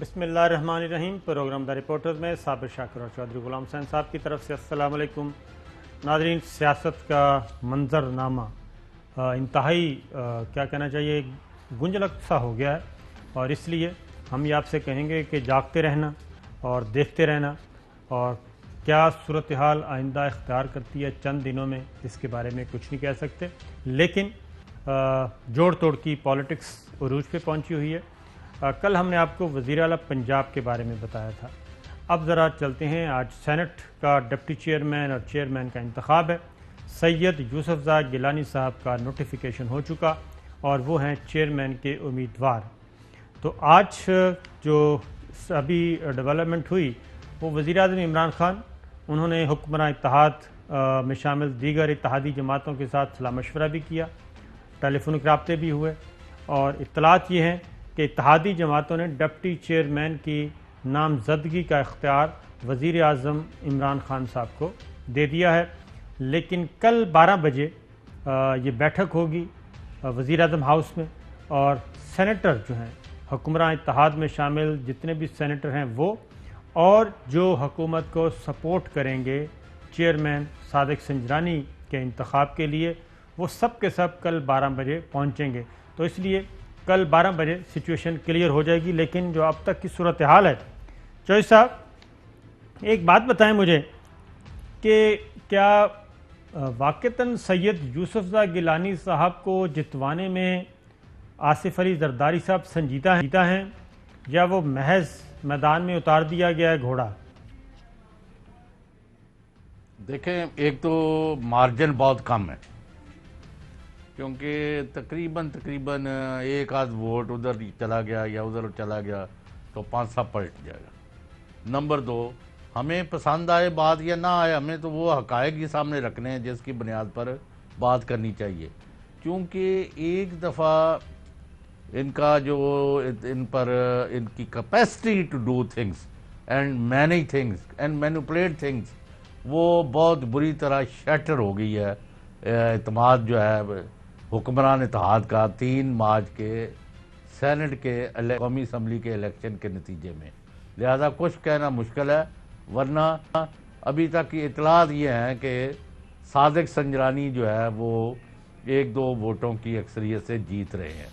بسم اللہ الرحمن الرحیم۔ پروگرام دا رپورٹرز میں صابر شاکر اور چودھری غلام حسین صاحب کی طرف سے السلام علیکم۔ ناظرین، سیاست کا منظرنامہ انتہائی کیا کہنا چاہیے گنجلک سا ہو گیا ہے، اور اس لیے ہم یہ آپ سے کہیں گے کہ جاگتے رہنا اور دیکھتے رہنا، اور کیا صورتحال آئندہ اختیار کرتی ہے چند دنوں میں اس کے بارے میں کچھ نہیں کہہ سکتے، لیکن جوڑ توڑ کی پالیٹکس عروج پہ پہنچی ہوئی ہے۔ کل ہم نے آپ کو وزیر اعلیٰ پنجاب کے بارے میں بتایا تھا۔ اب ذرا چلتے ہیں، آج سینٹ کا ڈپٹی چیئرمین اور چیئرمین کا انتخاب ہے۔ سید یوسف زائی گیلانی صاحب کا نوٹیفیکیشن ہو چکا اور وہ ہیں چیئرمین کے امیدوار۔ تو آج جو ابھی ڈیولپمنٹ ہوئی وہ وزیر اعظم عمران خان، انہوں نے حکمراں اتحاد میں شامل دیگر اتحادی جماعتوں کے ساتھ صلاح مشورہ بھی کیا، ٹیلی فونک رابطے بھی ہوئے، اور اطلاعات یہ ہیں کہ اتحادی جماعتوں نے ڈپٹی چیئرمین کی نامزدگی کا اختیار وزیر اعظم عمران خان صاحب کو دے دیا ہے۔ لیکن کل 12 بجے یہ بیٹھک ہوگی وزیر اعظم ہاؤس میں، اور سینیٹر جو ہیں حکمراں اتحاد میں شامل جتنے بھی سینیٹر ہیں وہ، اور جو حکومت کو سپورٹ کریں گے چیئرمین صادق سنجرانی کے انتخاب کے لیے، وہ سب کے سب کل 12 بجے پہنچیں گے۔ تو اس لیے کل 12 بجے سچویشن کلیئر ہو جائے گی۔ لیکن جو اب تک کی صورتحال ہے، چوہدری صاحب ایک بات بتائیں مجھے کہ کیا واقعتاً سید یوسف زائی گیلانی صاحب کو جتوانے میں آصف علی زرداری صاحب سنجیدہ ہیں، یا وہ محض میدان میں اتار دیا گیا ہے گھوڑا؟ دیکھیں، ایک تو مارجن بہت کم ہے، کیونکہ تقریباً ایک آدھ ووٹ ادھر چلا گیا یا ادھر چلا گیا تو 5 پلٹ جائے گا۔ نمبر 2، ہمیں پسند آئے بات یا نہ آئے، ہمیں تو وہ حقائق ہی سامنے رکھنے ہیں جس کی بنیاد پر بات کرنی چاہیے۔ کیونکہ ایک دفعہ ان کا جو ان کی capacity to do things and manage things and manipulate things, وہ بہت بری طرح شیٹر ہو گئی ہے۔ اعتماد جو ہے حکمران اتحاد کا 3 مارچ کے سینٹ کے قومی اسمبلی کے الیکشن کے نتیجے میں، لہذا کچھ کہنا مشکل ہے۔ ورنہ ابھی تک کی اطلاعات یہ ہیں کہ صادق سنجرانی جو ہے وہ 1-2 ووٹوں کی اکثریت سے جیت رہے ہیں،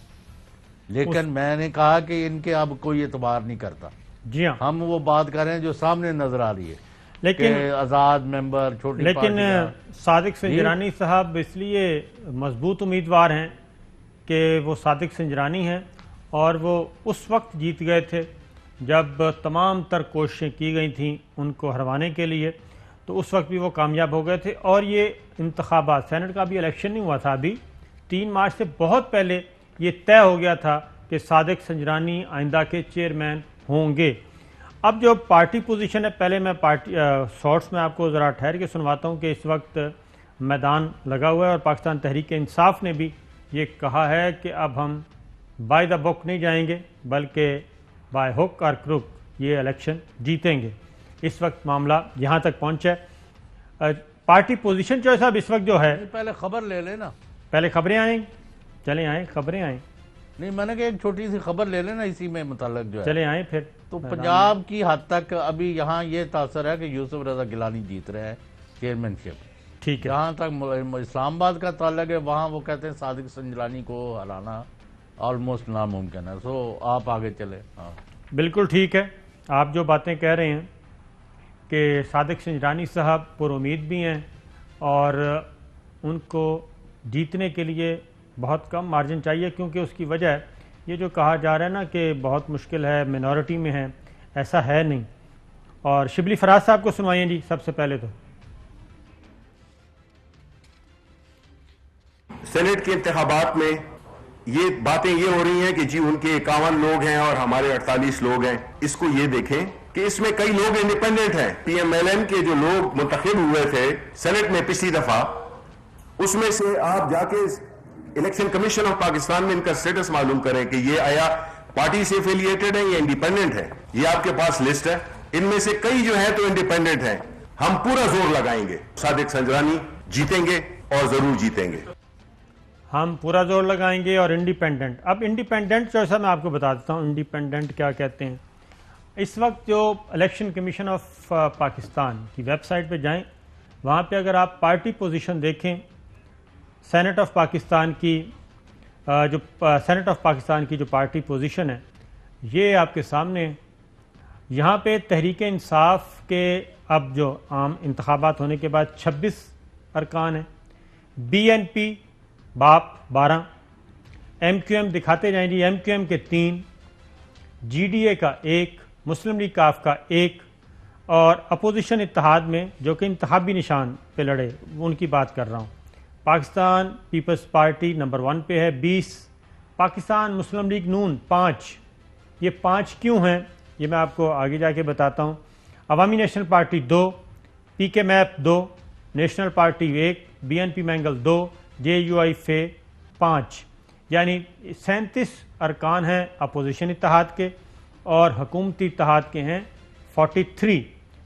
لیکن میں نے کہا کہ ان کے اب کوئی اعتبار نہیں کرتا۔ جی ہاں، ہم وہ بات کر رہے ہیں جو سامنے نظر آ رہی ہے، لیکن آزاد ممبر چھوٹی پارٹیاں۔ صادق سنجرانی صاحب اس لیے مضبوط امیدوار ہیں کہ وہ صادق سنجرانی ہیں، اور وہ اس وقت جیت گئے تھے جب تمام تر کوششیں کی گئی تھیں ان کو ہروانے کے لیے، تو اس وقت بھی وہ کامیاب ہو گئے تھے۔ اور یہ انتخابات، سینٹ کا بھی الیکشن نہیں ہوا تھا ابھی، 3 مارچ سے بہت پہلے یہ طے ہو گیا تھا کہ صادق سنجرانی آئندہ کے چیئرمین ہوں گے۔ اب جو پارٹی پوزیشن ہے، پہلے میں شارٹس میں آپ کو ذرا ٹھہر کے سنواتا ہوں کہ اس وقت میدان لگا ہوا ہے، اور پاکستان تحریک انصاف نے بھی یہ کہا ہے کہ اب ہم بائی دا بک نہیں جائیں گے بلکہ بائی ہک اور کروک یہ الیکشن جیتیں گے۔ اس وقت معاملہ یہاں تک پہنچا ہے۔ پارٹی پوزیشن چوہدری صاحب اس وقت جو ہے، پہلے خبر لے لینا، پہلے خبریں آئیں، چلیں آئیں خبریں آئیں، نہیں میں نے کہا ایک چھوٹی سی خبر لے لینا اسی میں متعلق جو ہے۔ چلیں آئیں پھر۔ تو پنجاب کی حد تک ابھی یہاں یہ تاثر ہے کہ یوسف رضا گیلانی جیت رہے ہیں چیئرمین شپ۔ ٹھیک ہے، جہاں تک اسلام آباد کا تعلق ہے، وہاں وہ کہتے ہیں صادق سنجرانی کو ہرانا آلموسٹ ناممکن ہے۔ سو آپ آگے چلیں۔ ہاں بالکل ٹھیک ہے، آپ جو باتیں کہہ رہے ہیں کہ صادق سنجرانی صاحب پر امید بھی ہیں، اور ان کو جیتنے کے لیے بہت کم مارجن چاہیے، کیونکہ اس کی وجہ یہ جو کہا جا رہا ہے نا کہ بہت مشکل ہے، منورٹی میں ہے، ایسا ہے نہیں۔ اور شبلی فراز صاحب کو سنوائیں جی سب سے پہلے تو۔ سینٹ کے انتخابات میں یہ باتیں یہ ہو رہی ہیں کہ جی ان کے 51 لوگ ہیں اور ہمارے 48 لوگ ہیں۔ اس کو یہ دیکھیں کہ اس میں کئی لوگ انڈیپینڈنٹ ہیں۔ پی ایم ایل این کے جو لوگ منتخب ہوئے تھے سینٹ میں پچھلی دفعہ، اس میں سے آپ جا کے الیکشن کمیشن آف پاکستان میں ان کا سٹیٹس معلوم کریں کہ یہ آیا پارٹی سے ایفیلیٹڈ ہے یا انڈیپینڈنٹ ہے۔ یہ آپ کے پاس لسٹ ہے، ان میں سے کئی جو ہیں تو انڈیپینڈنٹ ہیں۔ ہم پورا زور لگائیں گے، صادق سنجرانی جیتیں گے اور ضرور جیتیں گے۔ ہم پورا زور لگائیں گے اور انڈیپینڈنٹ۔ اب انڈیپینڈنٹ جو ایسا میں آپ کو بتا دیتا ہوں انڈیپینڈنٹ کیا کہتے ہیں۔ اس وقت جو الیکشن کمیشن آف پاکستان کی ویب سائٹ پہ جائیں، وہاں پہ اگر آپ پارٹی پوزیشن دیکھیں، سینٹ آف پاکستان کی سینٹ آف پاکستان کی جو پارٹی پوزیشن ہے یہ آپ کے سامنے، یہاں پہ تحریک انصاف کے اب جو عام انتخابات ہونے کے بعد 26 ارکان ہیں، بی این پی باپ 12، ایم کیو ایم دکھاتے جائیں جی، ایم کیو ایم کے 3، جی ڈی اے کا 1، مسلم لیگ کاف کا 1، اور اپوزیشن اتحاد میں جو کہ انتخابی نشان پہ لڑے ان کی بات کر رہا ہوں، پاکستان پیپلز پارٹی نمبر 1 پہ ہے 20، پاکستان مسلم لیگ نون 5۔ یہ 5 کیوں ہیں یہ میں آپ کو آگے جا کے بتاتا ہوں۔ عوامی national party 2، P K MAP 2، national party 1، B N P Mengal 2، J U I F 5، یعنی 37 ارکان ہیں اپوزیشن اتحاد کے، اور حکومتی اتحاد کے ہیں 43۔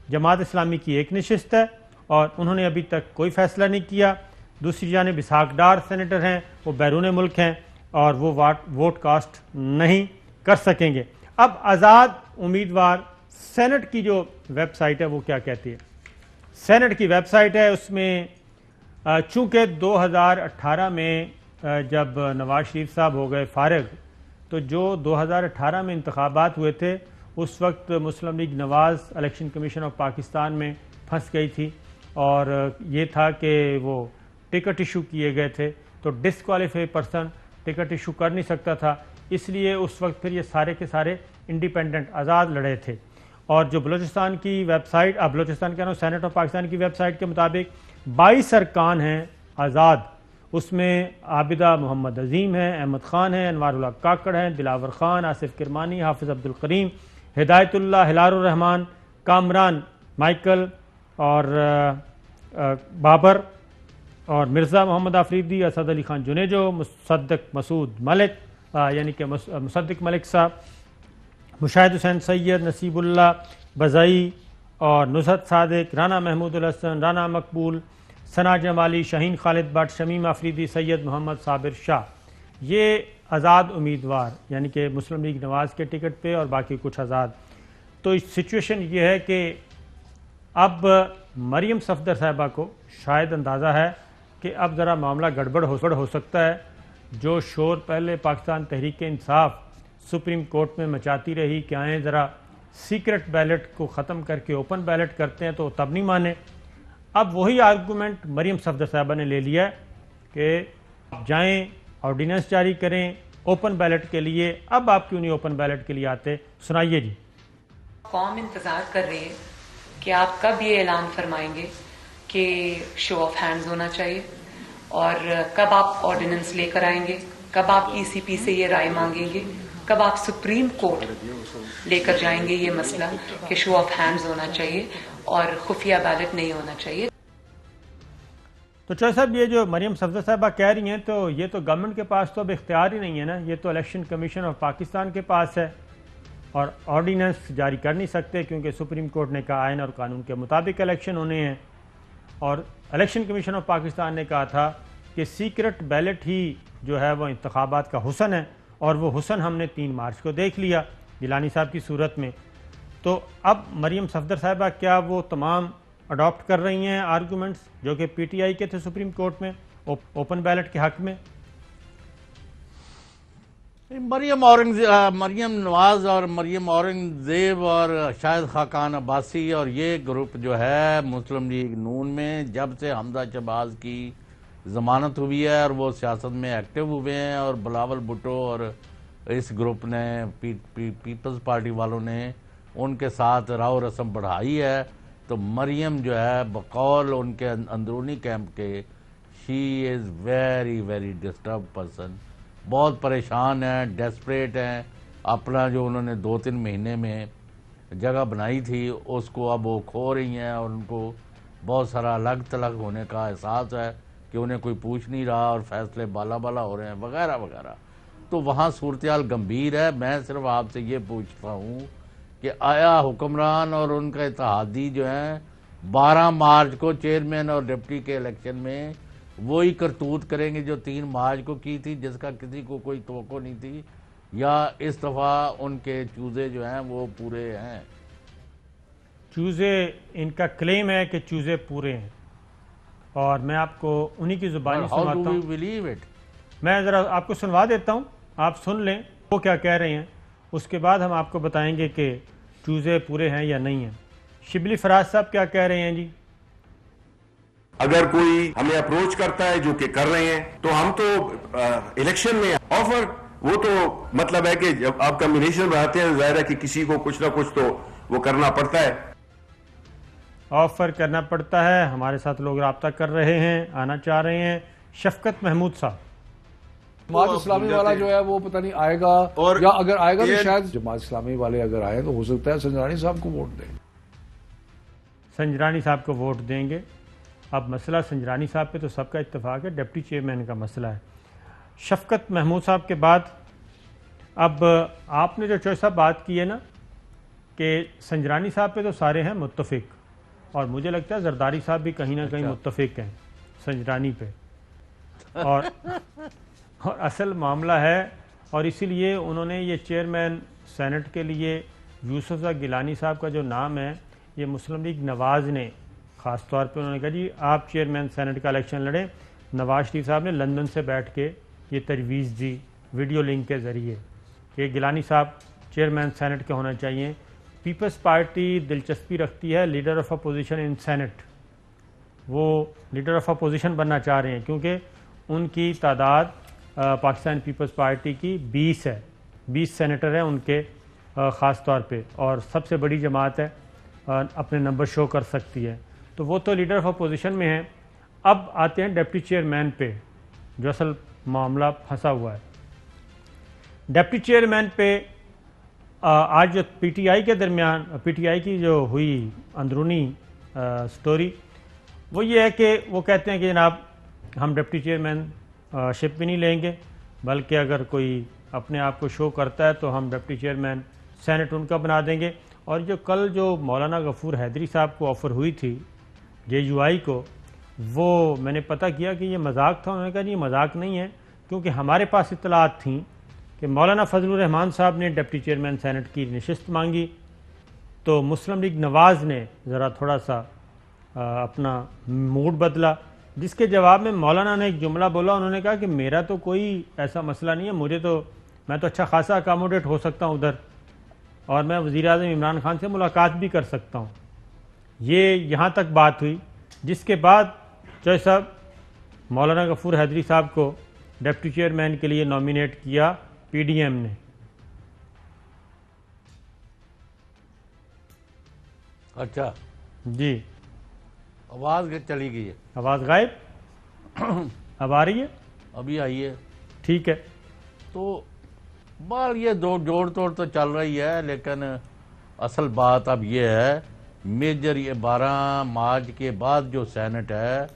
جماعت اسلامی کی 1 نشست ہے اور انہوں نے ابھی تک کوئی فیصلہ نہیں کیا۔ دوسری جانب اسحاق ڈار سینیٹر ہیں، وہ بیرون ملک ہیں اور وہ ووٹ کاسٹ نہیں کر سکیں گے۔ اب آزاد امیدوار سینٹ کی جو ویب سائٹ ہے وہ کیا کہتی ہے؟ سینٹ کی ویب سائٹ ہے، اس میں چونکہ 2018 میں جب نواز شریف صاحب ہو گئے فارغ، تو جو 2018 میں انتخابات ہوئے تھے اس وقت Muslim League Nawaz Election Commission of Pakistan میں پھنس گئی تھی، اور یہ تھا کہ وہ ٹکٹ ایشو کیے گئے تھے تو ڈسکوالیفائی پرسن ٹکٹ ایشو کر نہیں سکتا تھا، اس لیے اس وقت پھر یہ سارے کے سارے انڈیپینڈنٹ آزاد لڑے تھے۔ اور جو بلوچستان کی ویب سائٹ، اب بلوچستان کہہ رہا ہوں، سینٹ آف پاکستان کی ویب سائٹ کے مطابق 22 ارکان ہیں آزاد، اس میں عابدہ محمد عظیم ہیں، احمد خان ہیں، انوار اللہ کاکڑ ہیں، دلاور خان، آصف کرمانی، حافظ عبد الکریم، ہدایت اللہ، ہلال الرحمان، کامران مائیکل اور بابر، اور مرزا محمد آفریدی، اسد علی خان جنیجو، مصدق مسعود ملک یعنی کہ مصدق ملک صاحب، مشاہد حسین سید، نصیب اللہ بزائی اور نصرت صادق، رانا محمود الحسن، رانا مقبول، ثنا جمالی، شاہین خالد بٹ، شمیم آفریدی، سید محمد صابر شاہ، یہ آزاد امیدوار یعنی کہ مسلم لیگ نواز کے ٹکٹ پہ، اور باقی کچھ آزاد۔ تو سچویشن یہ ہے کہ اب مریم صفدر صاحبہ کو شاید اندازہ ہے کہ اب ذرا معاملہ گڑبڑ ہو سکتا ہے۔ جو شور پہلے پاکستان تحریک انصاف سپریم کورٹ میں مچاتی رہی کہ آئیں ذرا سیکرٹ بیلٹ کو ختم کر کے اوپن بیلٹ کرتے ہیں، تو تب نہیں مانے۔ اب وہی آرگومنٹ مریم صفدر صاحبہ نے لے لیا ہے کہ جائیں آرڈیننس جاری کریں اوپن بیلٹ کے لیے۔ اب آپ کیوں نہیں اوپن بیلٹ کے لیے آتے؟ سنائیے جی۔ قوم انتظار کر رہی ہے کہ آپ کب یہ اعلان فرمائیں گے کہ شو آف ہینڈز ہونا چاہیے، اور کب آپ آرڈیننس لے کر آئیں گے، کب آپ ای سی پی سے یہ رائے مانگیں گے، کب آپ سپریم کورٹ لے کر جائیں گے یہ مسئلہ کہ شو آف ہینڈز ہونا چاہیے اور خفیہ بیلٹ نہیں ہونا چاہیے۔ تو چوہے صاحب، یہ جو مریم صفدر صاحبہ کہہ رہی ہیں تو یہ تو گورنمنٹ کے پاس تو اب اختیار ہی نہیں ہے نا، یہ تو الیکشن کمیشن آف پاکستان کے پاس ہے، اور آرڈیننس جاری کر نہیں سکتے کیونکہ سپریم کورٹ نے کہا آئین اور قانون کے مطابق الیکشن ہونے ہیں، اور الیکشن کمیشن آف پاکستان نے کہا تھا کہ سیکرٹ بیلٹ ہی جو ہے وہ انتخابات کا حسن ہے، اور وہ حسن ہم نے 3 مارچ کو دیکھ لیا گیلانی صاحب کی صورت میں۔ تو اب مریم صفدر صاحبہ کیا وہ تمام اڈاپٹ کر رہی ہیں آرگومنٹس جو کہ پی ٹی آئی کے تھے سپریم کورٹ میں اوپن بیلٹ کے حق میں؟ مریم نواز اور مریم اورنگزیب اور شاہد خاقان عباسی اور یہ گروپ جو ہے مسلم لیگ نون میں، جب سے حمزہ شہباز کی ضمانت ہوئی ہے اور وہ سیاست میں ایکٹیو ہوئے ہیں، اور بلاول بھٹو اور اس گروپ نے پیپلز پارٹی والوں نے ان کے ساتھ راو رسم بڑھائی ہے، تو مریم جو ہے بقول ان کے اندرونی کیمپ کے she is very very disturb person, بہت پریشان ہیں، ڈیسپریٹ ہیں، اپنا جو انہوں نے 2-3 مہینے میں جگہ بنائی تھی اس کو اب وہ کھو رہی ہیں، اور ان کو بہت سارا الگ تلگ ہونے کا احساس ہے کہ انہیں کوئی پوچھ نہیں رہا اور فیصلے بالا بالا ہو رہے ہیں وغیرہ وغیرہ۔ تو وہاں صورتحال گمبھیر ہے۔ میں صرف آپ سے یہ پوچھتا ہوں کہ آیا حکمران اور ان کا اتحادی جو ہیں 12 مارچ کو چیئرمین اور ڈپٹی کے الیکشن میں وہی کرتوت کریں گے جو 3 مارچ کو کی تھی، جس کا کسی کو کوئی توقع نہیں تھی؟ یا اس دفعہ ان کے چوزے جو ہیں وہ پورے ہیں؟ چوزے، ان کا کلیم ہے کہ چوزے پورے ہیں، اور میں آپ کو انہی کی زبانی How do سنواتا ہوں. we believe it? میں ذرا آپ کو سنوا دیتا ہوں، آپ سن لیں وہ کیا کہہ رہے ہیں، اس کے بعد ہم آپ کو بتائیں گے کہ چوزے پورے ہیں یا نہیں ہیں. شبلی فراز صاحب کیا کہہ رہے ہیں جی؟ اگر کوئی ہمیں اپروچ کرتا ہے جو کہ کر رہے ہیں تو ہم تو الیکشن میں آفر، وہ تو مطلب ہے کہ جب آپ کمبینیشن بناتے ہیں ظاہر ہے کہ کسی کو کچھ نہ کچھ تو وہ کرنا پڑتا ہے. آفر کرنا پڑتا ہے. ہمارے ساتھ لوگ رابطہ کر رہے ہیں، آنا چاہ رہے ہیں. شفقت محمود صاحب. جماعت اسلامی والا جو ہے وہ پتہ نہیں آئے گا، یا اگر آئے گا تو شاید جماعت اسلامی والے اگر آئے تو ہو سکتا ہے سنجرانی صاحب کو ووٹ دیں. سنجرانی صاحب کو ووٹ دیں گے. اب مسئلہ سنجرانی صاحب پہ تو سب کا اتفاق ہے، ڈپٹی چیئرمین کا مسئلہ ہے. شفقت محمود صاحب کے بعد اب آپ نے جو چوائس صاحب بات کی ہے نا کہ سنجرانی صاحب پہ تو سارے ہیں متفق، اور مجھے لگتا ہے زرداری صاحب بھی کہیں نہ کہیں متفق ہیں سنجرانی پہ، اور اصل معاملہ ہے، اور اسی لیے انہوں نے یہ چیئرمین سینٹ کے لیے یوسف گیلانی صاحب کا جو نام ہے، یہ مسلم لیگ نواز نے خاص طور پہ انہوں نے کہا جی آپ چیئرمین سینٹ کا الیکشن لڑیں. نواز شریف صاحب نے لندن سے بیٹھ کے یہ تجویز دی ویڈیو لنک کے ذریعے کہ گیلانی صاحب چیئرمین سینٹ کے ہونا چاہیے. پیپلز پارٹی دلچسپی رکھتی ہے leader of opposition in Senate, وہ لیڈر آف اپوزیشن بننا چاہ رہے ہیں کیونکہ ان کی تعداد پاکستان پیپلز پارٹی کی 20 ہے، 20 سینیٹر ہیں ان کے خاص طور پہ، اور سب سے بڑی جماعت ہے، اپنے نمبر شو کر سکتی ہے، تو وہ تو لیڈر آف اپوزیشن میں ہیں. اب آتے ہیں ڈپٹی چیئرمین پہ جو اصل معاملہ پھنسا ہوا ہے. ڈپٹی چیئرمین پہ آج جو پی ٹی آئی کے درمیان، پی ٹی آئی کی جو ہوئی اندرونی سٹوری، وہ یہ ہے کہ وہ کہتے ہیں کہ جناب ہم ڈپٹی چیئرمین شپ بھی نہیں لیں گے، بلکہ اگر کوئی اپنے آپ کو شو کرتا ہے تو ہم ڈپٹی چیئرمین سینٹ ان کا بنا دیں گے. اور جو کل جو مولانا غفور حیدری صاحب کو آفر ہوئی تھی جے یو آئی کو، وہ میں نے پتہ کیا کہ یہ مذاق تھا. انہوں نے کہا جی یہ مذاق نہیں ہے، کیونکہ ہمارے پاس اطلاعات تھیں کہ مولانا فضل الرحمان صاحب نے ڈپٹی چیئرمین سینٹ کی نشست مانگی، تو مسلم لیگ نواز نے ذرا تھوڑا سا اپنا موڈ بدلا، جس کے جواب میں مولانا نے ایک جملہ بولا. انہوں نے کہا کہ میرا تو کوئی ایسا مسئلہ نہیں ہے، میں تو اچھا خاصا اکاموڈیٹ ہو سکتا ہوں ادھر، اور میں وزیر اعظم عمران خان سے ملاقات بھی کر سکتا ہوں. یہ یہاں تک بات ہوئی، جس کے بعد چوہے صاحب مولانا غفور حیدری صاحب کو ڈپٹی چیئرمین کے لیے نامینیٹ کیا پی ڈی ایم نے. اچھا جی آواز چلی گئی ہے، آواز غائب اب آ رہی ہے؟ ابھی آئی ہے. ٹھیک ہے. تو بال یہ جوڑ توڑ تو چل رہی ہے، لیکن اصل بات اب یہ ہے میجر یہ 12 مارچ کے بعد جو سینٹ ہے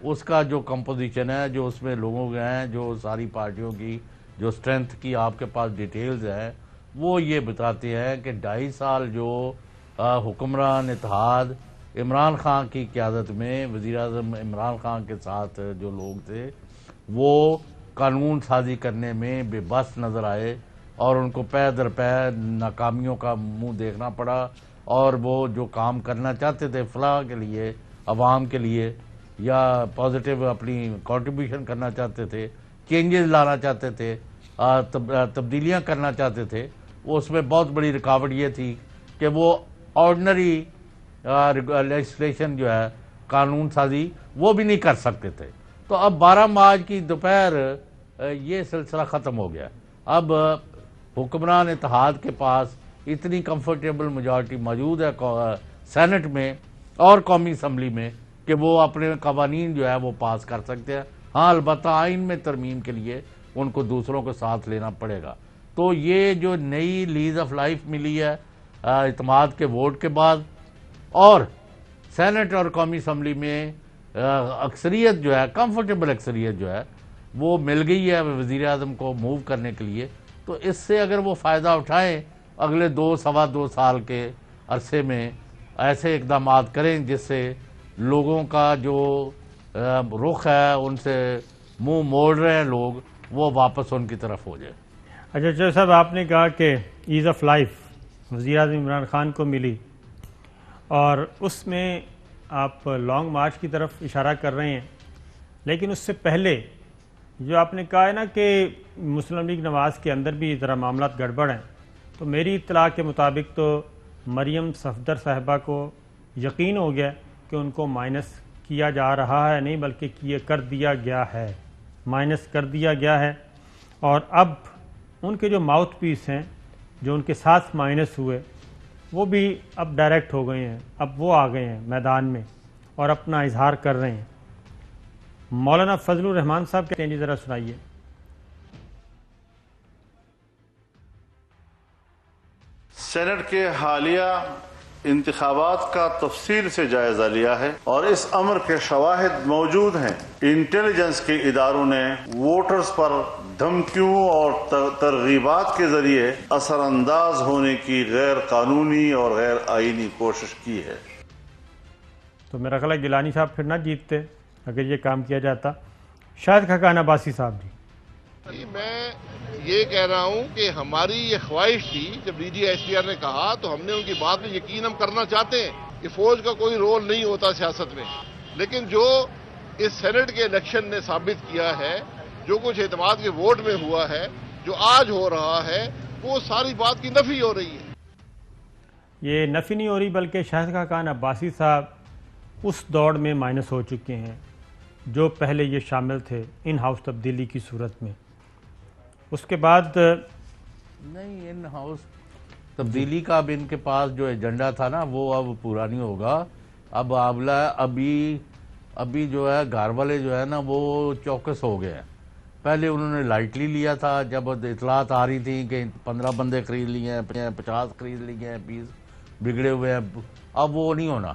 اس کا جو کمپوزیشن ہے، جو اس میں لوگوں کے ہیں، جو ساری پارٹیوں کی جو سٹرینتھ کی آپ کے پاس ڈیٹیلز ہیں، وہ یہ بتاتے ہیں کہ 2.5 سال جو حکمران اتحاد عمران خان کی قیادت میں وزیر اعظم عمران خان کے ساتھ جو لوگ تھے وہ قانون سازی کرنے میں بے بس نظر آئے، اور ان کو پے در پے ناکامیوں کا منہ دیکھنا پڑا، اور وہ جو کام کرنا چاہتے تھے فلاح کے لیے، عوام کے لیے، یا پازیٹیو اپنی کنٹریبیوشن کرنا چاہتے تھے، چینجز لانا چاہتے تھے، تبدیلیاں کرنا چاہتے تھے، وہ اس میں بہت بڑی رکاوٹ یہ تھی کہ وہ آرڈنری لیجسلیشن جو ہے قانون سازی وہ بھی نہیں کر سکتے تھے. تو اب 12 مارچ کی دوپہر یہ سلسلہ ختم ہو گیا. اب حکمران اتحاد کے پاس اتنی کمفرٹیبل میجارٹی موجود ہے سینٹ میں اور قومی اسمبلی میں کہ وہ اپنے قوانین جو ہے وہ پاس کر سکتے ہیں. ہاں البتہ آئین میں ترمیم کے لیے ان کو دوسروں کو ساتھ لینا پڑے گا. تو یہ جو نئی لیز آف لائف ملی ہے اعتماد کے ووٹ کے بعد، اور سینٹ اور قومی اسمبلی میں اکثریت جو ہے، کمفرٹیبل اکثریت جو ہے وہ مل گئی ہے وزیر اعظم کو موو کرنے کے لیے، تو اس سے اگر وہ فائدہ اٹھائیں اگلے 2-2.25 سال کے عرصے میں ایسے اقدامات کریں جس سے لوگوں کا جو رخ ہے ان سے منہ موڑ رہے ہیں لوگ، وہ واپس ان کی طرف ہو جائے. اچھا چودھری صاحب، آپ نے کہا کہ ایز آف لائف وزیر اعظم عمران خان کو ملی اور اس میں آپ لانگ مارچ کی طرف اشارہ کر رہے ہیں، لیکن اس سے پہلے جو آپ نے کہا ہے نا کہ مسلم لیگ نواز کے اندر بھی ذرا معاملات گڑبڑ ہیں، تو میری اطلاع کے مطابق تو مریم صفدر صاحبہ کو یقین ہو گیا کہ ان کو مائنس کیا جا رہا ہے، نہیں بلکہ کر دیا گیا ہے، مائنس کر دیا گیا ہے، اور اب ان کے جو ماؤتھ پیس ہیں جو ان کے ساتھ مائنس ہوئے وہ بھی اب ڈائریکٹ ہو گئے ہیں، اب وہ آ گئے ہیں میدان میں اور اپنا اظہار کر رہے ہیں۔ مولانا فضل الرحمان صاحب کہتے ہیں، جی ذرا سنائیے۔ سینٹ کے حالیہ انتخابات کا تفصیل سے جائزہ لیا ہے اور اس امر کے شواہد موجود ہیں۔ انٹیلیجنس کے اداروں نے ووٹرز پر دھمکیوں اور ترغیبات کے ذریعے اثر انداز ہونے کی غیر قانونی اور غیر آئینی کوشش کی ہے۔ تو میرا خیال ہے گیلانی صاحب پھر نہ جیتتے اگر یہ کام کیا جاتا۔ شاہد خاقان عباسی صاحب جی۔ میں یہ کہہ رہا ہوں کہ ہماری یہ خواہش تھی، جب D G S P R نے کہا تو ہم نے ان کی بات میں یقین ہم کرنا چاہتے ہیں کہ فوج کا کوئی رول نہیں ہوتا سیاست میں، لیکن جو اس سینٹ کے الیکشن نے ثابت کیا ہے، جو کچھ اعتماد کے ووٹ میں ہوا ہے، جو آج ہو رہا ہے، وہ ساری بات کی نفی ہو رہی ہے۔ یہ نفی نہیں ہو رہی بلکہ شاہد خاقان عباسی صاحب اس دوڑ میں مائنس ہو چکے ہیں جو پہلے یہ شامل تھے ان ہاؤس تبدیلی کی صورت میں۔ اس کے بعد نہیں، ان ہاؤس تبدیلی کا اب ان کے پاس جو ایجنڈا تھا نا وہ اب پورا نہیں ہوگا۔ اب ابھی جو ہے گھر والے جو ہے نا وہ چوکس ہو گئے ہیں۔ پہلے انہوں نے لائٹلی لیا تھا جب اطلاعات آ رہی تھیں کہ 15 بندے خرید لیے ہیں، 50 خرید لیے ہیں، 20 بگڑے ہوئے ہیں، اب وہ نہیں ہونا۔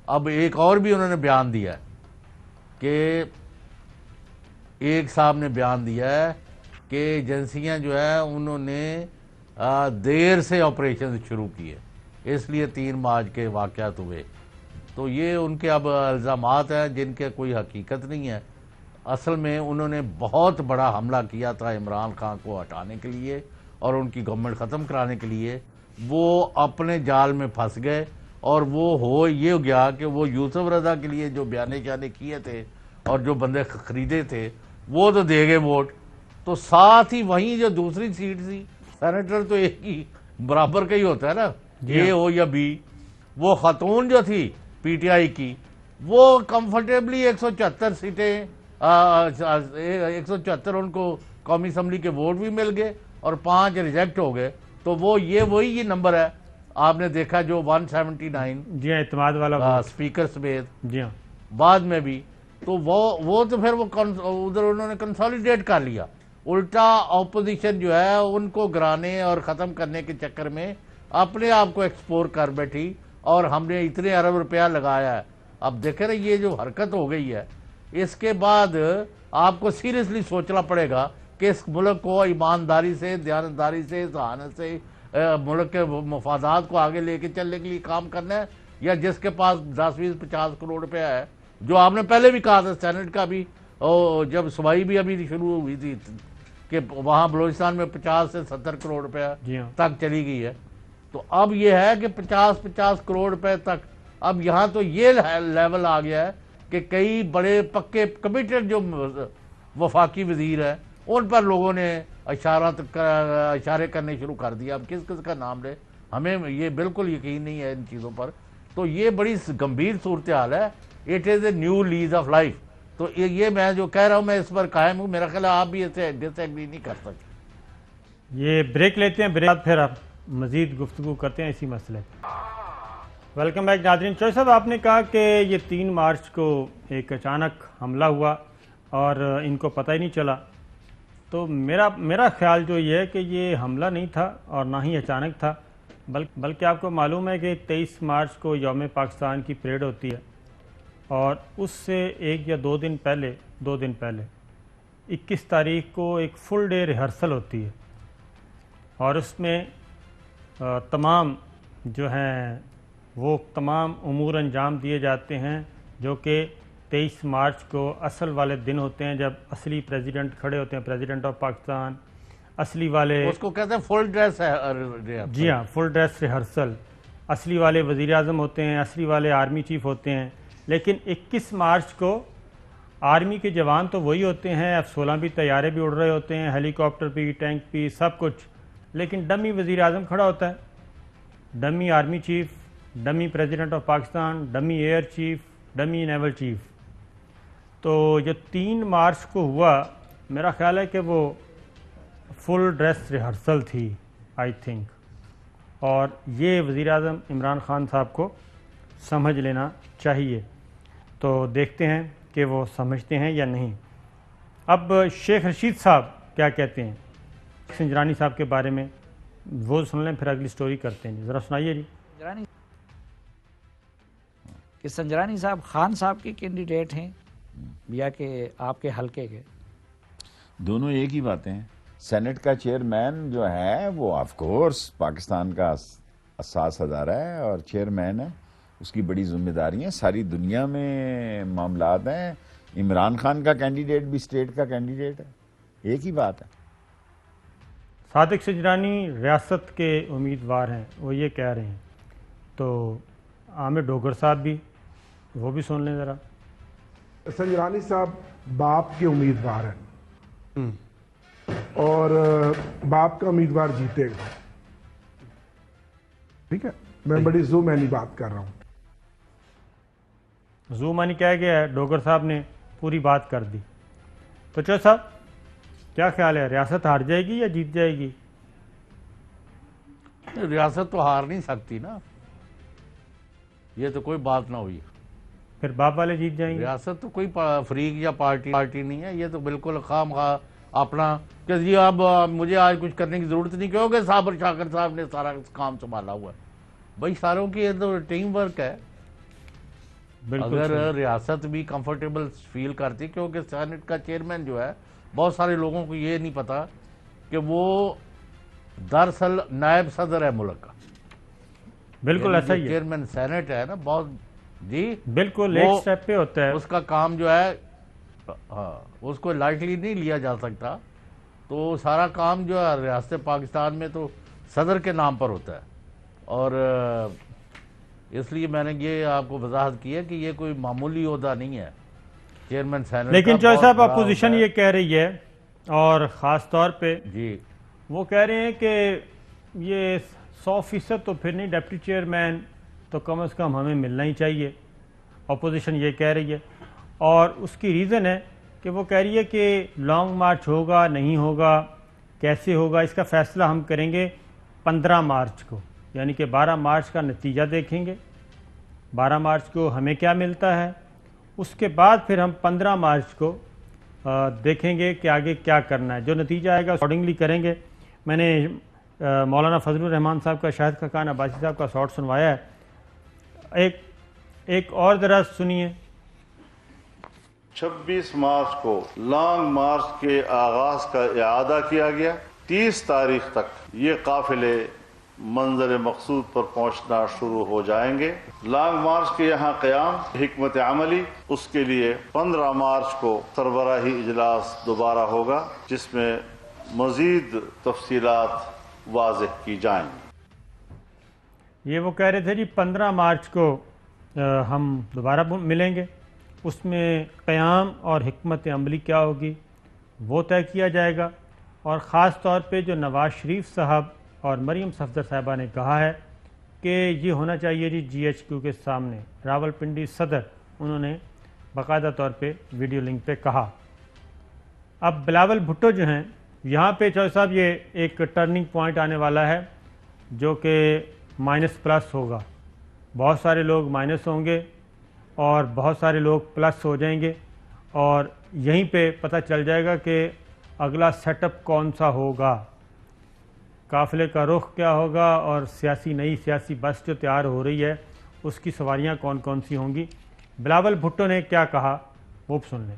اب ایک اور بھی انہوں نے بیان دیا ہے کہ ایک صاحب نے بیان دیا ہے کہ ایجنسیاں جو ہے انہوں نے دیر سے آپریشن شروع کیے، اس لیے 3 مارچ کے واقعات ہوئے۔ تو یہ ان کے اب الزامات ہیں جن کے کوئی حقیقت نہیں ہے۔ اصل میں انہوں نے بہت بڑا حملہ کیا تھا عمران خان کو ہٹانے کے لیے اور ان کی گورنمنٹ ختم کرانے کے لیے۔ وہ اپنے جال میں پھنس گئے اور وہ ہو یہ گیا کہ وہ یوسف رضا کے لیے جو بیانے شانے کیے تھے اور جو بندے خریدے تھے وہ تو دے گئے ووٹ، تو ساتھ ہی وہیں جو دوسری سیٹ تھی، سینیٹر تو ایک ہی برابر کا ہی ہوتا ہے نا، اے ہو یا بی، وہ خاتون جو تھی پی ٹی آئی کی وہ کمفرٹیبلی 174 سیٹیں 174 ان کو قومی اسمبلی کے ووٹ بھی مل گئے اور 5 ریجیکٹ ہو گئے۔ تو وہ وہی نمبر ہے آپ نے دیکھا جو 179 جی ہاں اعتماد والا اسپیکر سمیت جی ہاں بعد میں بھی، تو وہ تو پھر وہ ادھر انہوں نے کنسالیڈیٹ کر لیا۔ الٹا اپوزیشن جو ہے ان کو گرانے اور ختم کرنے کے چکر میں اپنے آپ کو ایکسپور کر بیٹھی اور ہم نے اتنے ارب روپیہ لگایا ہے۔ اب دیکھیں نا یہ جو حرکت ہو گئی ہے، اس کے بعد آپ کو سیریسلی سوچنا پڑے گا کہ اس ملک کو ایمانداری سے، دیانتداری سے، ذہانت سے ملک کے مفادات کو آگے لے کے چلنے کے لیے کام کرنا ہے، یا جس کے پاس 10 20 50 کروڑ روپیہ ہے، جو آپ نے پہلے بھی کہا تھا سینٹ کا بھی، جب صوبائی بھی ابھی شروع ہوئی تھی کہ وہاں بلوچستان میں 50 سے 70 کروڑ روپیہ تک چلی گئی ہے۔ تو اب یہ ہے کہ 50 کروڑ روپے تک، اب یہاں تو یہ لیول آ گیا ہے کہ کئی بڑے پکے کمیٹڈ جو وفاقی وزیر ہیں ان پر لوگوں نے اشارے کرنے شروع کر دیا۔ اب کس کس کا نام لے، ہمیں یہ بالکل یقین نہیں ہے ان چیزوں پر۔ تو یہ بڑی گمبھیر صورتحال ہے۔ It is a new lease of life. تو یہ میں جو کہہ رہا ہوں میں اس پر قائم ہوں، میرا خیال ہے آپ بھی اسے ڈس ایگری نہیں کر سکتے۔ یہ بریک لیتے ہیں، بریک پھر آپ مزید گفتگو کرتے ہیں اسی مسئلے پہ۔ ویلکم بیک ناظرین۔ چودھری صاحب آپ نے کہا کہ یہ 3 مارچ کو ایک اچانک حملہ ہوا اور ان کو پتہ ہی نہیں چلا، تو میرا خیال جو یہ ہے کہ یہ حملہ نہیں تھا اور نہ ہی اچانک تھا، بلکہ آپ کو معلوم ہے کہ 23 مارچ کو یوم پاکستان کی پریڈ ہوتی ہے اور اس سے 1 یا 2 دن پہلے 21 تاریخ کو ایک فل ڈے ریہرسل ہوتی ہے اور اس میں تمام جو ہیں وہ تمام امور انجام دیے جاتے ہیں جو کہ 23 مارچ کو اصل والے دن ہوتے ہیں جب اصلی پریزیڈنٹ کھڑے ہوتے ہیں، پریزیڈنٹ آف پاکستان، اصلی والے اس کو کہتے ہیں فل ڈریس ہے. جی ہاں، فل ڈریس ریہرسل. اصلی والے وزیر اعظم ہوتے ہیں، اصلی والے آرمی چیف ہوتے ہیں. لیکن 21 مارچ کو آرمی کے جوان تو وہی ہوتے ہیں، F-16 بھی، طیارے بھی اڑ رہے ہوتے ہیں، ہیلی کاپٹر بھی، ٹینک بھی، سب کچھ. لیکن ڈمی وزیر اعظم کھڑا ہوتا ہے، dummy army chief, dummy president of Pakistan, dummy air chief, dummy naval chief. تو جو 3 مارچ کو ہوا، میرا خیال ہے کہ وہ فل ڈریس ریہرسل تھی آئی تھنک. اور یہ وزیر اعظم عمران خان صاحب کو سمجھ لینا چاہیے. تو دیکھتے ہیں کہ وہ سمجھتے ہیں یا نہیں. اب شیخ رشید صاحب کیا کہتے ہیں سنجرانی صاحب کے بارے میں، وہ سن لیں، پھر اگلی سٹوری کرتے ہیں. ذرا سنائیے جی. کہ سنجرانی صاحب خان صاحب کے کینڈیڈیٹ ہیں یا کہ آپ کے حلقے کے؟ دونوں ایک ہی باتیں ہیں. سینٹ کا چیئرمین جو ہے وہ آف کورس پاکستان کا اساس ادارہ ہے اور چیئرمین ہے، اس کی بڑی ذمہ داری ہیں. ساری دنیا میں معاملات ہیں. عمران خان کا کینڈیڈیٹ بھی اسٹیٹ کا کینڈیڈیٹ ہے، ایک ہی بات ہے. صادق سنجرانی ریاست کے امیدوار ہیں، وہ یہ کہہ رہے ہیں. تو عامر ڈوگر صاحب بھی، وہ بھی سن لیں ذرا. سنجرانی صاحب باپ کے امیدوار ہیں اور باپ کا امیدوار جیتے گا. ٹھیک ہے، میں بڑی زومینی بات کر رہا ہوں. زومانی کہہ گیا ہے، ڈوگر صاحب نے پوری بات کر دی. تو چو صاحب کیا خیال ہے، ریاست ہار جائے گی یا جیت جائے گی؟ ریاست تو ہار نہیں سکتی نا، یہ تو کوئی بات نہ ہوئی. پھر باپ والے جیت جائیں گے. ریاست تو کوئی فریق یا پارٹی نہیں ہے، یہ تو بالکل خام خواہ اپنا کہ جی اب مجھے آج کچھ کرنے کی ضرورت نہیں، کیونکہ صابر شاکر صاحب نے سارا کام سنبھالا ہوا ہے. بھائی ساروں کی یہ تو ٹیم ورک ہے. اگر ریاست بھی کمفرٹیبل فیل کرتی، کیونکہ سینٹ کا چیئرمین جو ہے، بہت سارے لوگوں کو یہ نہیں پتا کہ وہ دراصل نائب صدر ہے ملک کا. بالکل ایسا ہی ہے. چیئرمین سینٹ ہے نا، بہت جی بالکل ایک سٹیپ پہ ہوتا ہے. اس کا کام جو ہے ہاں اس کو لائٹلی نہیں لیا جا سکتا. تو سارا کام جو ہے ریاست پاکستان میں تو صدر کے نام پر ہوتا ہے. اور اس لیے میں نے یہ آپ کو وضاحت کی ہے کہ یہ کوئی معمولی عہدہ نہیں ہے چیئرمین سینٹ. لیکن چوہے صاحب اپوزیشن یہ کہہ رہی ہے، اور خاص طور پہ جی وہ کہہ رہے ہیں کہ یہ 100% تو پھر نہیں، ڈپٹی چیئرمین تو کم از کم ہمیں ملنا ہی چاہیے. اپوزیشن یہ کہہ رہی ہے، اور اس کی ریزن ہے کہ وہ کہہ رہی ہے کہ لانگ مارچ ہوگا نہیں ہوگا، کیسے ہوگا، اس کا فیصلہ ہم کریں گے 15 مارچ کو. یعنی کہ 12 مارچ کا نتیجہ دیکھیں گے، 12 مارچ کو ہمیں کیا ملتا ہے، اس کے بعد پھر ہم 15 مارچ کو دیکھیں گے کہ آگے کیا کرنا ہے. جو نتیجہ آئے گا اکارڈنگلی کریں گے. میں نے مولانا فضل الرحمان صاحب کا، شاہد خاقان عباسی صاحب کا شارٹ سنوایا ہے. ایک اور ذرا سنیے. 26 مارچ کو لانگ مارچ کے آغاز کا اعادہ کیا گیا. 30 تاریخ تک یہ قافلے منظر مقصود پر پہنچنا شروع ہو جائیں گے. لانگ مارچ کے یہاں قیام حکمت عملی، اس کے لیے 15 مارچ کو سربراہی اجلاس دوبارہ ہوگا، جس میں مزید تفصیلات واضح کی جائیں. یہ وہ کہہ رہے تھے جی 15 مارچ کو ہم دوبارہ ملیں گے، اس میں قیام اور حکمت عملی کیا ہوگی وہ طے کیا جائے گا. اور خاص طور پہ جو نواز شریف صاحب اور مریم صفدر صاحبہ نے کہا ہے کہ یہ ہونا چاہیے جی GHQ کے سامنے. راول پنڈی صدر انہوں نے باقاعدہ طور پہ ویڈیو لنک پہ کہا. اب بلاول بھٹو جو ہیں یہاں پہ چوہے صاحب یہ ایک ٹرننگ پوائنٹ آنے والا ہے جو کہ مائنس پلس ہوگا. بہت سارے لوگ مائنس ہوں گے اور بہت سارے لوگ پلس ہو جائیں گے، اور یہیں پہ پتہ چل جائے گا کہ اگلا سیٹ اپ کون سا ہوگا، قافلے کا رخ کیا ہوگا، اور نئی سیاسی بس جو تیار ہو رہی ہے اس کی سواریاں کون کون سی ہوں گی. بلاول بھٹو نے کیا کہا وہ سن لیں.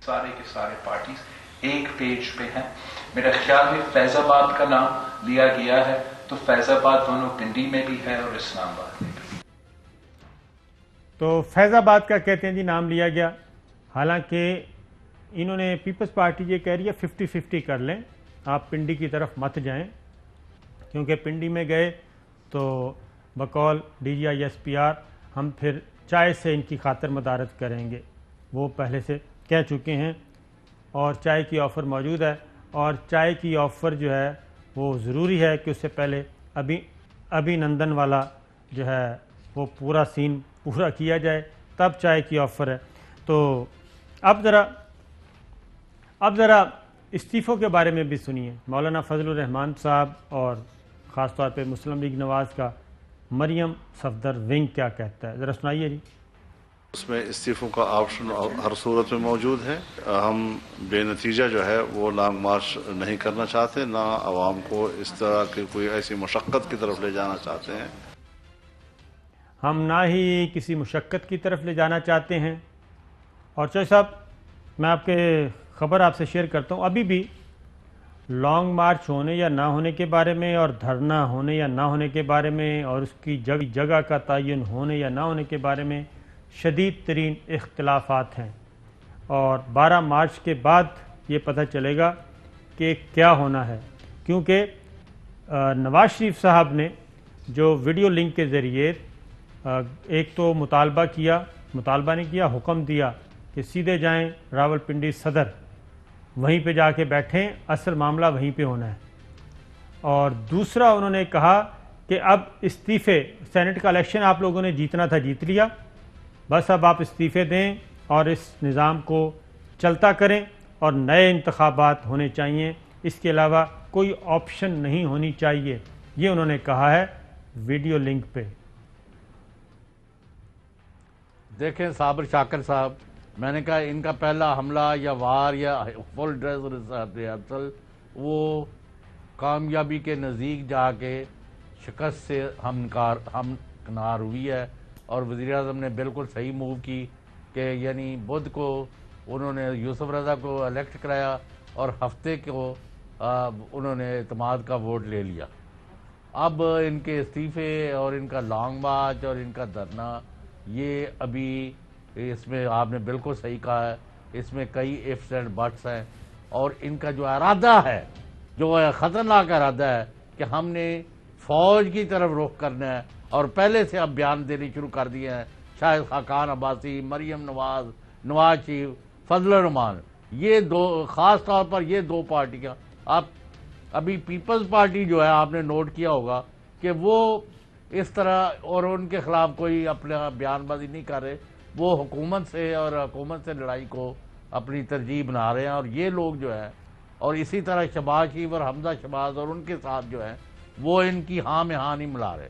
سارے کے سارے پارٹیز ایک پیج پہ ہیں. میرا خیال ہے فیض آباد کا نام لیا گیا ہے، تو فیض آباد دونوں پنڈی میں بھی ہے اور اسلام آباد میں بھی. تو فیض آباد کا کہتے ہیں جی نام لیا گیا، حالانکہ انہوں نے پیپلز پارٹی یہ کہہ رہی ہے 50-50 کر لیں آپ پنڈی کی طرف مت جائیں، کیونکہ پنڈی میں گئے تو بقول DGI/SPR ہم پھر چائے سے ان کی خاطر مدارت کریں گے، وہ پہلے سے کہہ چکے ہیں، اور چائے کی آفر موجود ہے، اور چائے کی آفر جو ہے وہ ضروری ہے کہ اس سے پہلے ابھی نندن والا جو ہے وہ پورا سین پورا کیا جائے، تب چائے کی آفر ہے۔ تو اب ذرا استعفوں کے بارے میں بھی سنیے، مولانا فضل الرحمان صاحب اور خاص طور پہ مسلم لیگ نواز کا مریم صفدر ونگ کیا کہتا ہے، ذرا سنائیے جی۔ اس میں استعفوں کا آپشن ہر صورت میں موجود ہے۔ ہم بے نتیجہ جو ہے وہ لانگ مارچ نہیں کرنا چاہتے، نہ عوام کو اس طرح کی کوئی ایسی مشقت کی طرف لے جانا چاہتے ہیں۔ ہم نہ ہی کسی مشقت کی طرف لے جانا چاہتے ہیں۔ اور چوہے صاحب، میں آپ کے خبر آپ سے شیئر کرتا ہوں، ابھی بھی لانگ مارچ ہونے یا نہ ہونے کے بارے میں، اور دھرنا ہونے یا نہ ہونے کے بارے میں، اور اس کی جگہ کا تعین ہونے یا نہ ہونے کے بارے میں شدید ترین اختلافات ہیں، اور 12 مارچ کے بعد یہ پتہ چلے گا کہ کیا ہونا ہے، کیونکہ نواز شریف صاحب نے جو ویڈیو لنک کے ذریعے ایک تو مطالبہ نہیں کیا، حکم دیا کہ سیدھے جائیں راولپنڈی صدر، وہیں پہ جا کے بیٹھیں، اصل معاملہ وہیں پہ ہونا ہے، اور دوسرا انہوں نے کہا کہ اب استعفے، سینٹ کا الیکشن آپ لوگوں نے جیتنا تھا، جیت لیا، بس اب آپ استعفے دیں اور اس نظام کو چلتا کریں، اور نئے انتخابات ہونے چاہیے، اس کے علاوہ کوئی آپشن نہیں ہونی چاہیے، یہ انہوں نے کہا ہے ویڈیو لنک پہ۔ دیکھیں صابر شاکر صاحب، میں نے کہا ان کا پہلا حملہ یا وار یا فل ڈریس ریہرسل وہ کامیابی کے نزدیک جا کے شکست سے ہم کنار ہوئی ہے، اور وزیر اعظم نے بالکل صحیح موو کی کہ یعنی بدھ کو انہوں نے یوسف رضا کو الیکٹ کرایا، اور ہفتے کو انہوں نے اعتماد کا ووٹ لے لیا۔ اب ان کے استعفے اور ان کا لانگ مارچ اور ان کا دھرنا، یہ ابھی اس میں آپ نے بالکل صحیح کہا ہے، اس میں کئی ifs اینڈ بٹس ہیں، اور ان کا جو ارادہ ہے، جو خطرناک ارادہ ہے کہ ہم نے فوج کی طرف رخ کرنا ہے، اور پہلے سے اب بیان دینے شروع کر دیے ہیں، شاہد خاقان عباسی، مریم نواز شریف، فضل الرحمان، یہ دو، خاص طور پر یہ دو پارٹیاں، آپ ابھی پیپلز پارٹی جو ہے آپ نے نوٹ کیا ہوگا کہ وہ اس طرح، اور ان کے خلاف کوئی اپنا بیان بازی نہیں کر رہے، وہ حکومت سے لڑائی کو اپنی ترجیح بنا رہے ہیں، اور یہ لوگ جو ہے، اور اسی طرح شہباز شریف اور حمزہ شہباز اور ان کے ساتھ جو ہے وہ ان کی ہاں میں ہاں نہیں ملا رہے۔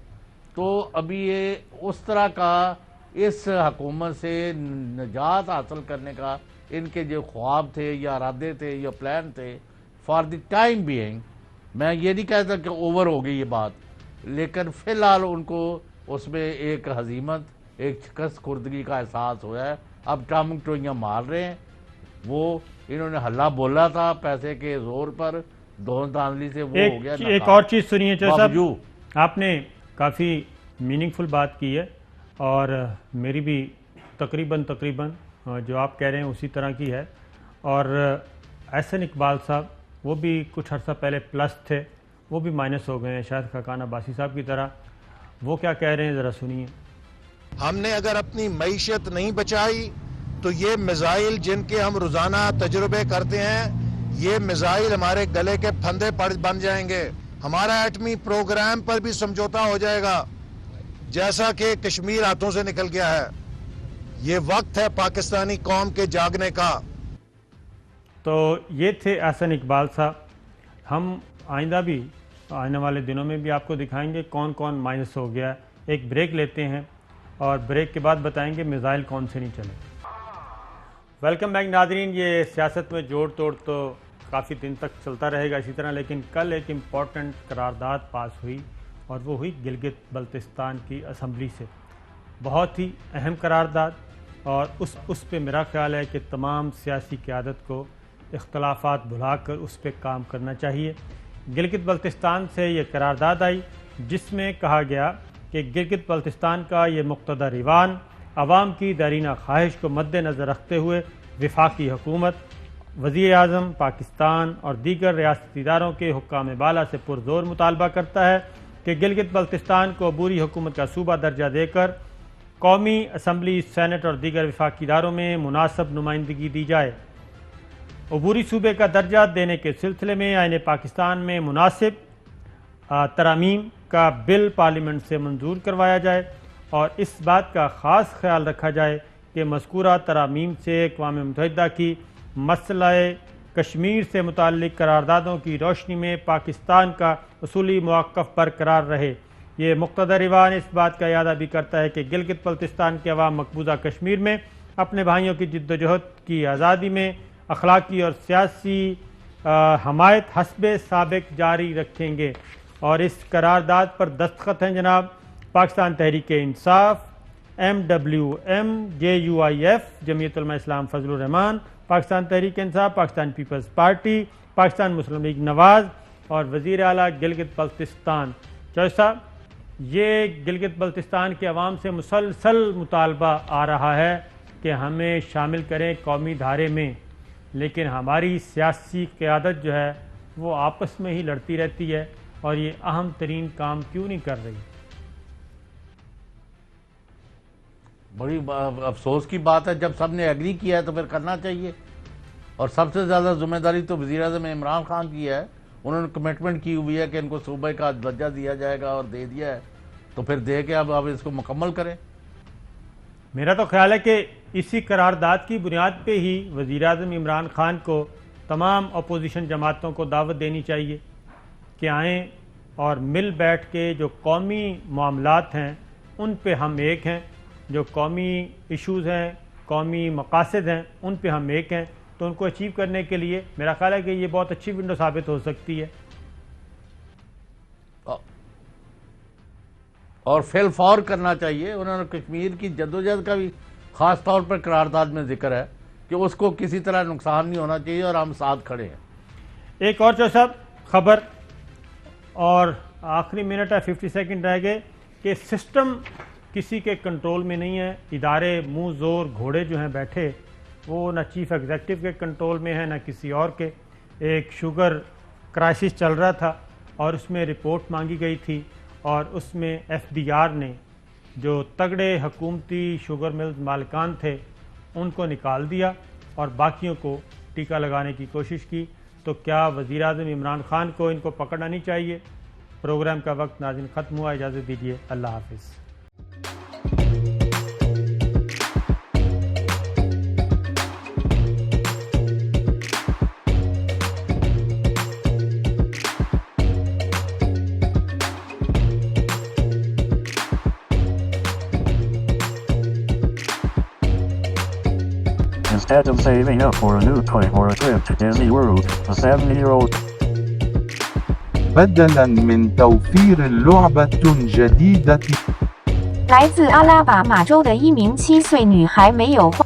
تو ابھی یہ اس طرح کا اس حکومت سے نجات حاصل کرنے کا ان کے جو خواب تھے یا ارادے تھے یا پلان تھے، فار دی ٹائم بینگ، میں یہ نہیں کہتا کہ اوور ہو گئی یہ بات، لیکن فی الحال ان کو اس میں ایک ہزیمت، ایک شکست خوردگی کا احساس ہوا ہے۔ اب ٹامنگ ٹوئیاں مار رہے ہیں، وہ انہوں نے ہلا بولا تھا پیسے کے زور پر، دھون دھاندلی سے وہ ہو گیا۔ ایک اور چیز سنیے چوہے صاحب، آپ نے کافی میننگ فل بات کی ہے، اور میری بھی تقریباً جو آپ کہہ رہے ہیں اسی طرح کی ہے، اور احسن اقبال صاحب وہ بھی کچھ عرصہ پہلے پلس تھے، وہ بھی مائنس ہو گئے ہیں شاید خاقان عباسی صاحب کی طرح، وہ کیا کہہ رہے ہیں ذرا سنیے۔ ہم نے اگر اپنی معیشت نہیں بچائی تو یہ میزائل جن کے ہم روزانہ تجربے کرتے ہیں، یہ میزائل ہمارے گلے کے پھندے بن جائیں گے، ہمارا ایٹمی پروگرام پر بھی سمجھوتا ہو جائے گا، جیسا کہ کشمیر ہاتھوں سے نکل گیا ہے۔ یہ وقت ہے پاکستانی قوم کے جاگنے کا۔ تو یہ تھے احسن اقبال صاحب۔ ہم آئندہ بھی، آنے والے دنوں میں بھی آپ کو دکھائیں گے کون کون مائنس ہو گیا۔ ایک بریک لیتے ہیں، اور بریک کے بعد بتائیں گے میزائل کون سے نہیں چلے۔ ویلکم بیک ناظرین، یہ سیاست میں جوڑ توڑ تو کافی دن تک چلتا رہے گا اسی طرح، لیکن کل ایک امپورٹنٹ قرارداد پاس ہوئی، اور وہ ہوئی گلگت بلتستان کی اسمبلی سے۔ بہت ہی اہم قرارداد، اور اس پہ میرا خیال ہے کہ تمام سیاسی قیادت کو اختلافات بھلا کر اس پہ کام کرنا چاہیے۔ گلگت بلتستان سے یہ قرارداد آئی، جس میں کہا گیا کہ گلگت بلتستان کا یہ مقتدر ایوان عوام کی دیرینہ خواہش کو مد نظر رکھتے ہوئے وفاقی حکومت وزیر اعظم پاکستان اور دیگر ریاستی اداروں کے حکام بالا سے پرزور مطالبہ کرتا ہے کہ گلگت بلتستان کو عبوری حکومت کا صوبہ درجہ دے کر قومی اسمبلی، سینٹ اور دیگر وفاقی اداروں میں مناسب نمائندگی دی جائے۔ عبوری صوبے کا درجہ دینے کے سلسلے میں آئین پاکستان میں مناسب ترامیم کا بل پارلیمنٹ سے منظور کروایا جائے اور اس بات کا خاص خیال رکھا جائے کہ مذکورہ ترامیم سے اقوام متحدہ کی مسئلہ کشمیر سے متعلق قراردادوں کی روشنی میں پاکستان کا اصولی موقف برقرار رہے۔ یہ مقتضی ایوان اس بات کا اعادہ بھی کرتا ہے کہ گلگت بلتستان کے عوام مقبوضہ کشمیر میں اپنے بھائیوں کی جد و جہد کی آزادی میں اخلاقی اور سیاسی حمایت حسب سابق جاری رکھیں گے۔ اور اس قرارداد پر دستخط ہیں جناب پاکستان تحریک انصاف، MWM، JUIF جمعیت علماء اسلام فضل الرحمان، پاکستان تحریک انصاف، پاکستان پیپلز پارٹی، پاکستان مسلم لیگ نواز اور وزیر اعلیٰ گلگت بلتستان۔ چوہدری صاحب، یہ گلگت بلتستان کے عوام سے مسلسل مطالبہ آ رہا ہے کہ ہمیں شامل کریں قومی دھارے میں، لیکن ہماری سیاسی قیادت جو ہے وہ آپس میں ہی لڑتی رہتی ہے اور یہ اہم ترین کام کیوں نہیں کر رہی؟ بڑی افسوس کی بات ہے، جب سب نے ایگری کیا ہے تو پھر کرنا چاہیے، اور سب سے زیادہ ذمہ داری تو وزیر اعظم عمران خان کی ہے۔ انہوں نے کمٹمنٹ کی ہوئی ہے کہ ان کو صوبے کا درجہ دیا جائے گا اور دے دیا ہے، تو پھر دے کے اب اس کو مکمل کریں۔ میرا تو خیال ہے کہ اسی قرارداد کی بنیاد پہ ہی وزیر اعظم عمران خان کو تمام اپوزیشن جماعتوں کو دعوت دینی چاہیے کہ آئیں اور مل بیٹھ کے جو قومی معاملات ہیں ان پہ ہم ایک ہیں، جو قومی ایشوز ہیں، قومی مقاصد ہیں، ان پہ ہم ایک ہیں، تو ان کو اچیو کرنے کے لیے میرا خیال ہے کہ یہ بہت اچھی ونڈو ثابت ہو سکتی ہے۔ اور فی الفور کرنا چاہیے۔ انہوں نے کشمیر کی جدوجہد کا بھی خاص طور پر قرارداد میں ذکر ہے کہ اس کو کسی طرح نقصان نہیں ہونا چاہیے اور ہم ساتھ کھڑے ہیں۔ ایک اور چوہدری صاحب خبر، اور آخری منٹ ہے، 50 سیکنڈ رہ گئے، کہ سسٹم کسی کے کنٹرول میں نہیں ہے۔ ادارے منہ زور گھوڑے جو ہیں بیٹھے، وہ نہ چیف ایگزیکٹو کے کنٹرول میں ہے نہ کسی اور کے۔ ایک شوگر کرائسس چل رہا تھا اور اس میں رپورٹ مانگی گئی تھی، اور اس میں FDR نے جو تگڑے حکومتی شوگر ملز مالکان تھے ان کو نکال دیا اور باقیوں کو ٹیکہ لگانے کی کوشش کی۔ تو کیا وزیر اعظم عمران خان کو ان کو پکڑنا نہیں چاہیے؟ پروگرام کا وقت ناظرین ختم ہوا، اجازت دیجیے، اللہ حافظ۔ Instead of saving up for a new toy or a trip to Disney World, a 7-year-old بدلاً من توفير لعبة جديدة 来自阿拉巴马州的一名7岁女孩没有花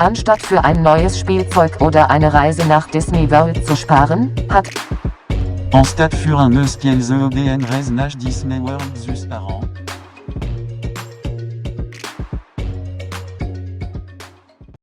Anstatt für ein neues Spielzeug oder eine Reise nach Disney World zu sparen, hat Anstatt für un eus kiel zo den reis nach Disney World zu sparen